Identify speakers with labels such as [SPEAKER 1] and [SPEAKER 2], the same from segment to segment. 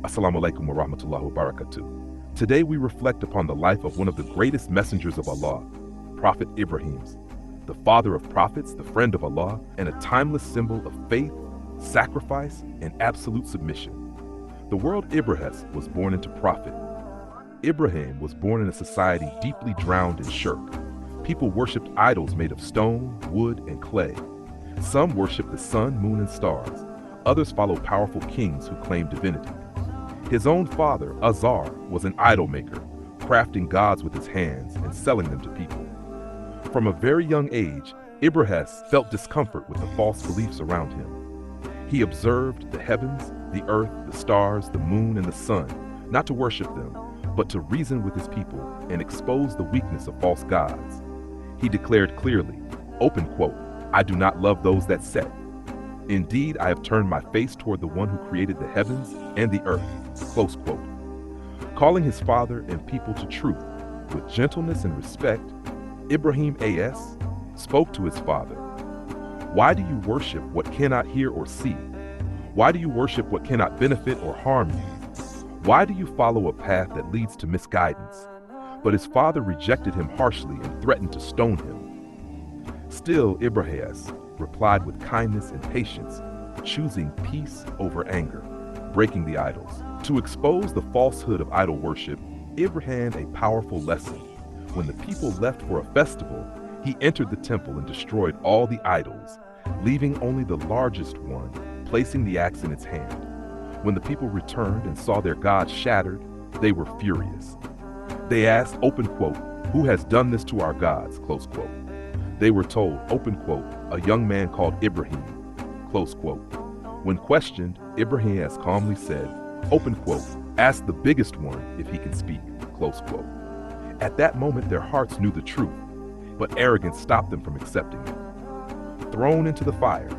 [SPEAKER 1] Assalamu alaikum wa rahmatullahi wa barakatuh. Today we reflect upon the life of one of the greatest messengers of Allah, Prophet Ibrahim, the father of prophets, the friend of Allah, and a timeless symbol of faith, sacrifice, and absolute submission. The word Ibrahim was born into prophet. Ibrahim was born in a society deeply drowned in shirk. People worshipped idols made of stone, wood, and clay. Some worshipped the sun, moon, and stars. Others followed powerful kings who claimed divinity. His own father, Azar, was an idol maker, crafting gods with his hands and selling them to people. From a very young age, Ibrahim felt discomfort with the false beliefs around him. He observed the heavens, the earth, the stars, the moon, and the sun, not to worship them, but to reason with his people and expose the weakness of false gods. He declared clearly, open quote, "I do not love those that set. Indeed, I have turned my face toward the one who created the heavens and the earth," close quote. Calling his father and people to truth with gentleness and respect, Ibrahim A.S. spoke to his father. Why do you worship what cannot hear or see? Why do you worship what cannot benefit or harm you? Why do you follow a path that leads to misguidance? But his father rejected him harshly and threatened to stone him. Still, Ibrahim replied with kindness and patience, choosing peace over anger, breaking the idols. To expose the falsehood of idol worship, Ibrahim a powerful lesson. When the people left for a festival, he entered the temple and destroyed all the idols, leaving only the largest one, placing the axe in its hand. When the people returned and saw their God shattered, they were furious. They asked, open quote, "Who has done this to our gods?" Close quote. They were told, open quote, "A young man called Ibrahim," close quote. When questioned, Ibrahim has calmly said, open quote, "Ask the biggest one if he can speak," close quote. At that moment, their hearts knew the truth, but arrogance stopped them from accepting it. Thrown into the fire,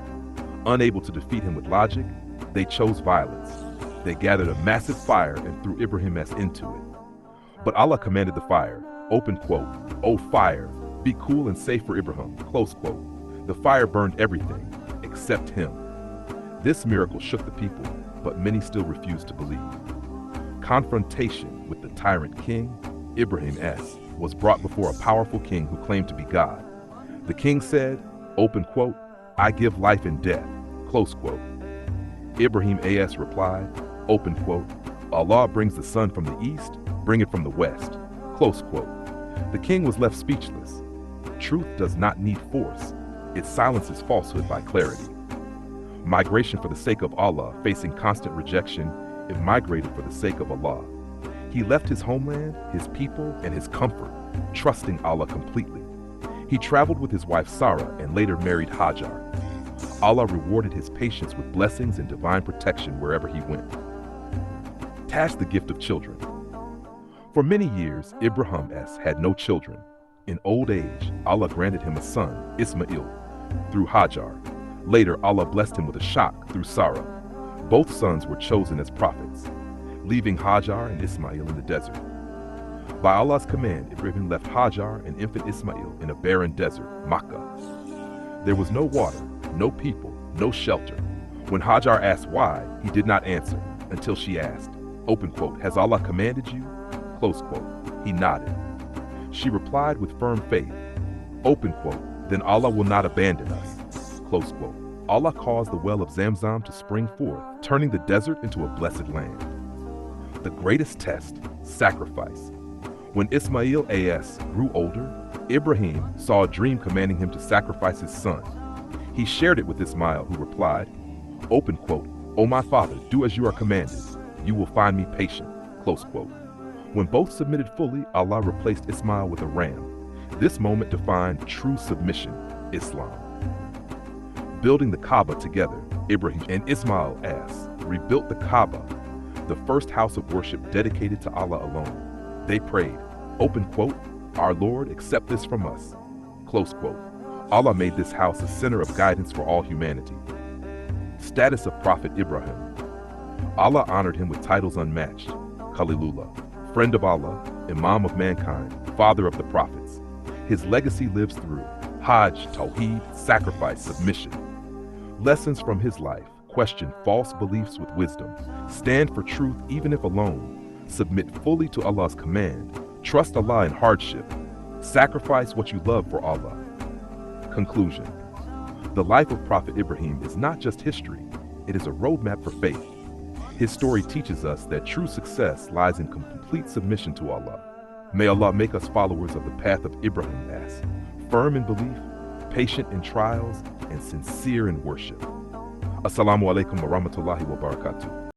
[SPEAKER 1] unable to defeat him with logic, they chose violence. They gathered a massive fire and threw Ibrahim into it. But Allah commanded the fire, open quote, "O fire, be cool and safe for Ibrahim," close quote. The fire burned everything except him. This miracle shook the people, but many still refused to believe. Confrontation with the tyrant king, Ibrahim was brought before a powerful king who claimed to be God. The king said, open quote, "I give life and death," close quote. Ibrahim replied, open quote, "Allah brings the sun from the east, bring it from the west," close quote. The king was left speechless. Truth does not need force. It silences falsehood by clarity. Migration for the sake of Allah, facing constant rejection, it migrated for the sake of Allah. He left his homeland, his people, and his comfort, trusting Allah completely. He traveled with his wife Sarah and later married Hajar. Allah rewarded his patience with blessings and divine protection wherever he went. Task the gift of children. For many years, Ibrahim had no children. In old age, Allah granted him a son, Ismail, through Hajar. Later, Allah blessed him with a shak through Sarah. Both sons were chosen as prophets, leaving Hajar and Ismail in the desert. By Allah's command, Ibrahim left Hajar and infant Ismail in a barren desert, Makkah. There was no water, no people, no shelter. When Hajar asked why, he did not answer until she asked, open quote, "Has Allah commanded you?" Close quote. He nodded. She replied with firm faith, open quote, "Then Allah will not abandon us," close quote. Allah caused the well of Zamzam to spring forth, turning the desert into a blessed land. The greatest test, sacrifice. When Ismail grew older, Ibrahim saw a dream commanding him to sacrifice his son. He shared it with Ismail, who replied, open quote, "O my father, do as you are commanded. You will find me patient," close quote. When both submitted fully, Allah replaced Ismail with a ram. This moment defined true submission, Islam. Building the Kaaba together, Ibrahim and Ismail rebuilt the Kaaba, the first house of worship dedicated to Allah alone. They prayed, open quote, "Our Lord, accept this from us," close quote. Allah made this house a center of guidance for all humanity. Status of Prophet Ibrahim. Allah honored him with titles unmatched: Khalilullah, friend of Allah, Imam of mankind, father of the prophets. His legacy lives through Hajj, Tawheed, sacrifice, submission. Lessons from his life, question false beliefs with wisdom, stand for truth even if alone, submit fully to Allah's command, trust Allah in hardship, sacrifice what you love for Allah. Conclusion. The life of Prophet Ibrahim is not just history, it is a roadmap for faith. His story teaches us that true success lies in complete submission to Allah. May Allah make us followers of the path of Ibrahim as firm in belief, patient in trials, and sincere in worship. Assalamu alaikum wa rahmatullahi wa barakatuh.